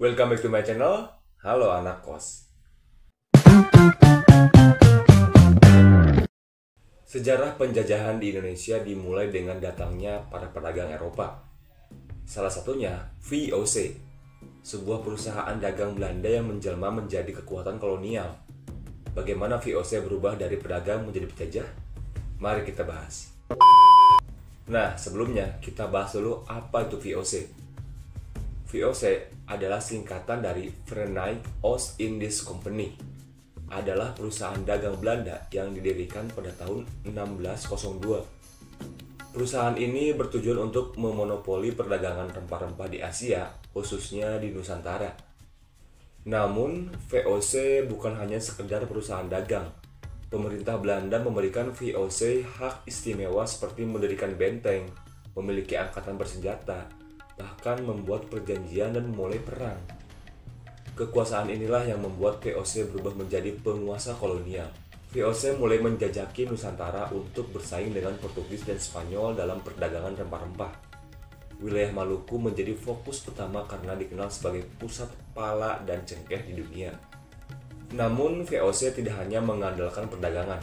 Welcome back to my channel. Halo anak kos. Sejarah penjajahan di Indonesia dimulai dengan datangnya para pedagang Eropa. Salah satunya VOC, sebuah perusahaan dagang Belanda yang menjelma menjadi kekuatan kolonial. Bagaimana VOC berubah dari pedagang menjadi penjajah? Mari kita bahas. Nah, sebelumnya kita bahas dulu apa itu VOC. VOC adalah singkatan dari Verenigde Oost-Indisch Compagnie. Adalah perusahaan dagang Belanda yang didirikan pada tahun 1602. Perusahaan ini bertujuan untuk memonopoli perdagangan rempah-rempah di Asia, khususnya di Nusantara. Namun, VOC bukan hanya sekedar perusahaan dagang. Pemerintah Belanda memberikan VOC hak istimewa seperti mendirikan benteng, memiliki angkatan bersenjata, bahkan membuat perjanjian dan memulai perang. Kekuasaan inilah yang membuat VOC berubah menjadi penguasa kolonial. VOC mulai menjajaki Nusantara untuk bersaing dengan Portugis dan Spanyol dalam perdagangan rempah-rempah. Wilayah Maluku menjadi fokus utama karena dikenal sebagai pusat pala dan cengkeh di dunia. Namun, VOC tidak hanya mengandalkan perdagangan.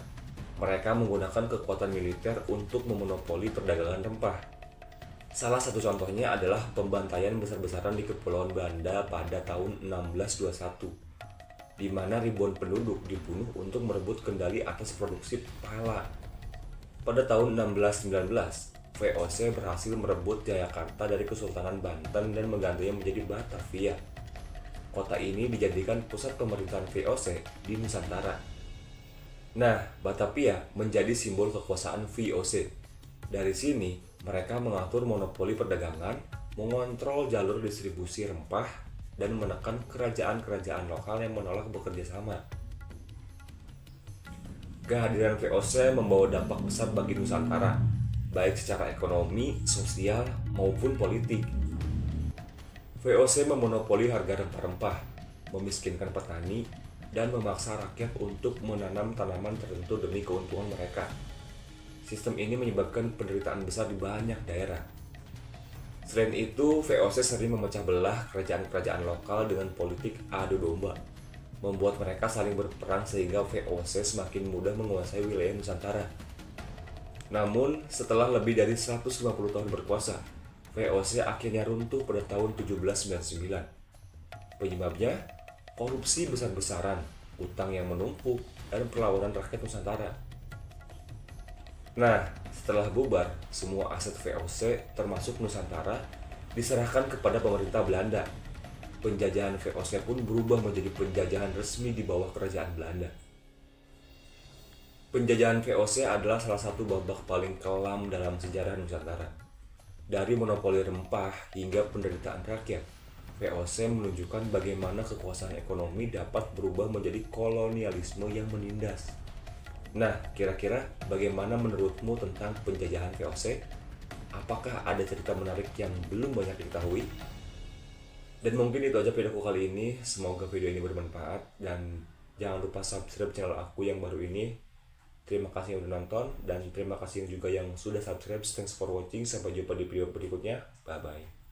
Mereka menggunakan kekuatan militer untuk memonopoli perdagangan rempah. Salah satu contohnya adalah pembantaian besar-besaran di Kepulauan Banda pada tahun 1621, di mana ribuan penduduk dibunuh untuk merebut kendali atas produksi pala. Pada tahun 1619, VOC berhasil merebut Jayakarta dari Kesultanan Banten dan menggantinya menjadi Batavia. Kota ini dijadikan pusat pemerintahan VOC di Nusantara. Nah, Batavia menjadi simbol kekuasaan VOC. Dari sini, mereka mengatur monopoli perdagangan, mengontrol jalur distribusi rempah, dan menekan kerajaan-kerajaan lokal yang menolak bekerja sama. Kehadiran VOC membawa dampak besar bagi Nusantara, baik secara ekonomi, sosial, maupun politik. VOC memonopoli harga rempah-rempah, memiskinkan petani, dan memaksa rakyat untuk menanam tanaman tertentu demi keuntungan mereka. Sistem ini menyebabkan penderitaan besar di banyak daerah. Selain itu, VOC sering memecah belah kerajaan-kerajaan lokal dengan politik adu domba, membuat mereka saling berperang sehingga VOC semakin mudah menguasai wilayah Nusantara. Namun, setelah lebih dari 150 tahun berkuasa, VOC akhirnya runtuh pada tahun 1799. Penyebabnya, korupsi besar-besaran, utang yang menumpuk, dan perlawanan rakyat Nusantara. Nah, setelah bubar, semua aset VOC termasuk Nusantara diserahkan kepada pemerintah Belanda. Penjajahan VOC pun berubah menjadi penjajahan resmi di bawah kerajaan Belanda. Penjajahan VOC adalah salah satu babak paling kelam dalam sejarah Nusantara. Dari monopoli rempah hingga penderitaan rakyat, VOC menunjukkan bagaimana kekuasaan ekonomi dapat berubah menjadi kolonialisme yang menindas. Nah, kira-kira bagaimana menurutmu tentang penjajahan VOC? Apakah ada cerita menarik yang belum banyak diketahui? Dan mungkin itu aja videoku kali ini. Semoga video ini bermanfaat. Dan jangan lupa subscribe channel aku yang baru ini. Terima kasih yang udah nonton. Dan terima kasih juga yang sudah subscribe. Thanks for watching. Sampai jumpa di video berikutnya. Bye-bye.